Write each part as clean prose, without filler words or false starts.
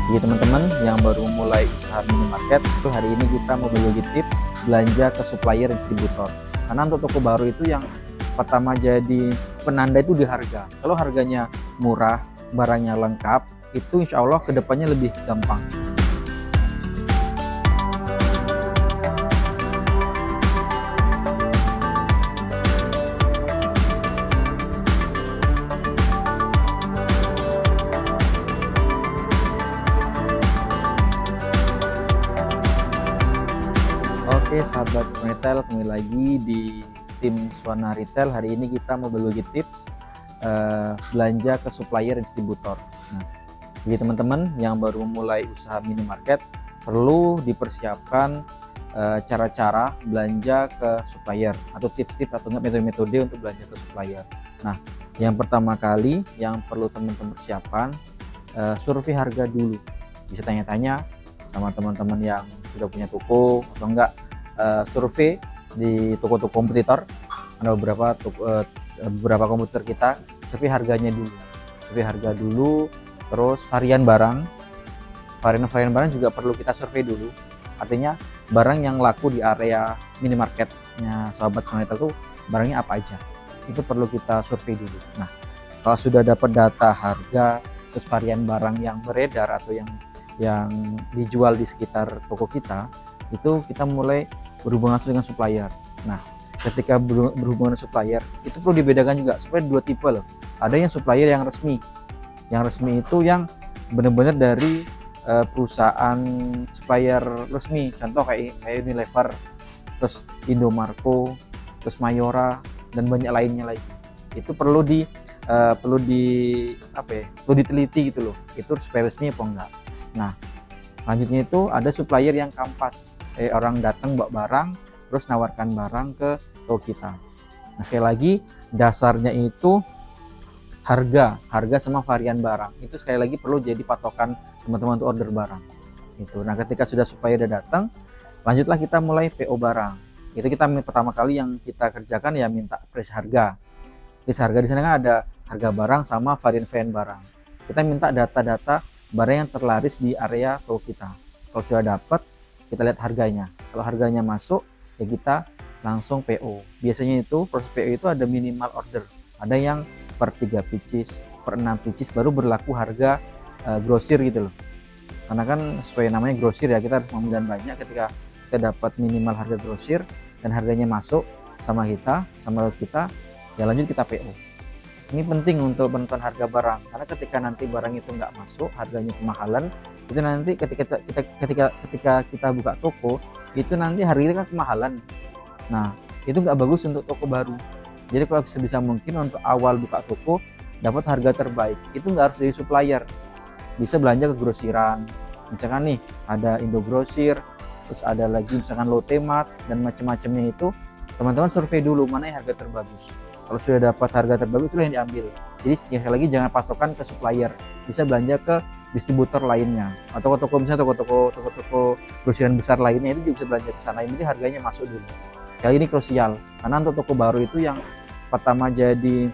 Bagi teman-teman yang baru memulai usaha minimarket, itu hari ini kita mau berbagi tips belanja ke supplier distributor. Karena untuk toko baru itu yang pertama jadi penanda itu di harga. Kalau harganya murah, barangnya lengkap, itu insya Allah kedepannya lebih gampang. Oke sahabat retail, kembali lagi di tim Swana Retail. Hari ini kita mau berbagi tips belanja ke supplier distributor. Nah, bagi teman-teman yang baru memulai usaha minimarket, perlu dipersiapkan cara-cara belanja ke supplier atau tips-tips atau metode-metode untuk belanja ke supplier. Nah, yang pertama kali yang perlu teman-teman persiapkan, survei harga dulu. Bisa tanya-tanya sama teman-teman yang sudah punya toko atau enggak, survei di toko-toko kompetitor. Ada beberapa komputer kita survei harganya dulu, terus varian barang juga perlu kita survei dulu. Artinya barang yang laku di area minimarketnya sahabat Soneta itu barangnya apa aja, itu perlu kita survei dulu. Nah, kalau sudah dapat data harga terus varian barang yang beredar atau yang dijual di sekitar toko kita, itu kita mulai berhubungan dengan supplier. Nah, ketika berhubungan dengan supplier itu perlu dibedakan juga. Supplier dua tipe loh. Ada yang supplier yang resmi. Yang resmi itu yang benar-benar dari perusahaan supplier resmi. Contoh kayak Unilever, terus Indomarko, terus Mayora dan banyak lainnya lagi. Itu perlu diteliti gitu loh. Itu supplier resmi apa enggak. Nah, selanjutnya itu ada supplier yang kampas, orang datang bawa barang terus nawarkan barang ke toko kita. Nah, sekali lagi dasarnya itu harga sama varian barang. Itu sekali lagi perlu jadi patokan teman-teman untuk order barang. Itu. Nah, ketika sudah supplier udah datang, lanjutlah kita mulai PO barang. Itu kita pertama kali yang kita kerjakan ya minta price harga. Price harga di sana kan ada harga barang sama varian barang. Kita minta data-data barang yang terlaris di area toko kita. Kalau sudah dapat, kita lihat harganya. Kalau harganya masuk, ya kita langsung PO. Biasanya itu proses PO itu ada minimal order. Ada yang per 3 pieces, per 6 pieces baru berlaku harga grosir gitu loh. Karena kan sesuai namanya grosir ya, kita harus membeli banyak. Ketika kita dapat minimal harga grosir dan harganya masuk sama kita, ya lanjut kita PO. Ini penting untuk menentukan harga barang, karena ketika nanti barang itu nggak masuk, harganya kemahalan, itu nanti ketika kita buka toko, itu nanti harganya kan kemahalan. Nah, itu nggak bagus untuk toko baru. Jadi kalau sebisa mungkin untuk awal buka toko, dapat harga terbaik. Itu nggak harus dari supplier, bisa belanja ke grosiran. Misalkan nih, ada Indogrosir, terus ada lagi misalkan Lotte Mart, dan macam-macamnya itu, teman-teman survei dulu mana yang harga terbagus. Kalau sudah dapat harga terbagus, itulah yang diambil. Jadi sekali lagi jangan patokan ke supplier, bisa belanja ke distributor lainnya atau misalnya toko-toko grosiran besar lainnya, itu juga bisa belanja ke sana. Ini harganya masuk dulu. Kali ini krusial karena untuk toko baru itu yang pertama jadi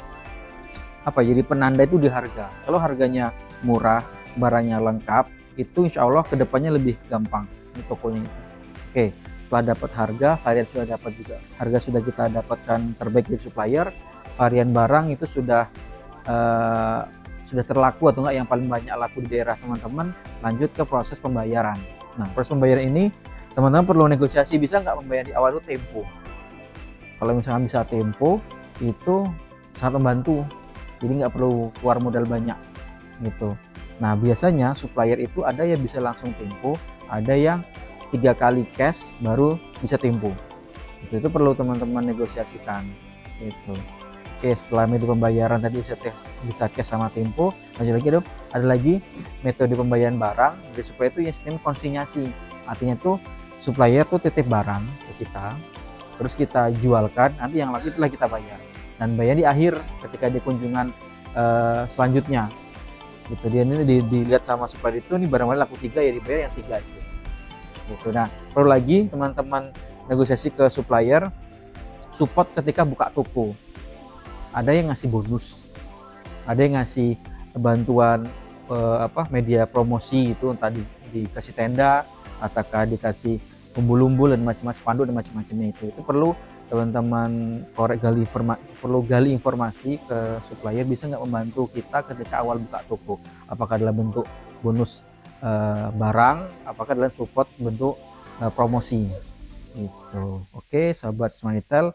penanda itu di harga. Kalau harganya murah, barangnya lengkap, itu insya Allah kedepannya lebih gampang di tokonya itu. Oke, setelah dapat harga, varian sudah dapat juga. Harga sudah kita dapatkan terbaik dari supplier, varian barang itu sudah terlaku atau enggak yang paling banyak laku di daerah teman-teman. Lanjut ke proses pembayaran. Nah, proses pembayaran ini teman-teman perlu negosiasi, bisa nggak membayar di awal itu tempo. Kalau misalkan bisa tempo, itu sangat membantu. Jadi nggak perlu keluar modal banyak gitu. Nah, biasanya supplier itu ada yang bisa langsung tempo, ada yang 3 kali cash baru bisa tempo. Itu perlu teman-teman negosiasikan gitu. Oke, setelah metode pembayaran tadi bisa cash sama tempo, ada lagi metode pembayaran barang. Dari supplier itu yang sistem konsinyasi. Artinya tuh supplier tuh titip barang ke kita, terus kita jualkan, nanti yang laku itulah kita bayar. Dan bayar di akhir ketika di kunjungan selanjutnya. Gitu. Dia ini dilihat sama supplier itu, nih barang laku 3 ya dibayar yang 3 itu. Gitu. Nah, perlu lagi teman-teman negosiasi ke supplier, support ketika buka toko. Ada yang ngasih bonus, ada yang ngasih bantuan media promosi itu, entah dikasih tenda ataukah dikasih umbul-umbul dan macam-macam spanduk dan macam-macamnya. Itu perlu teman-teman gali informasi ke supplier, bisa nggak membantu kita ketika awal buka toko, apakah dalam bentuk bonus barang, apakah dalam support bentuk promosi gitu. Oke sahabat Suwana Retail,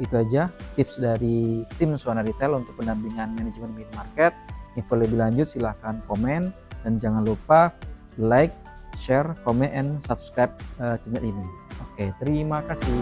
itu aja tips dari tim Suwana Retail untuk pendampingan manajemen minimarket. Info lebih lanjut silahkan komen, dan jangan lupa like, share, comment, and subscribe channel ini. Oke, terima kasih.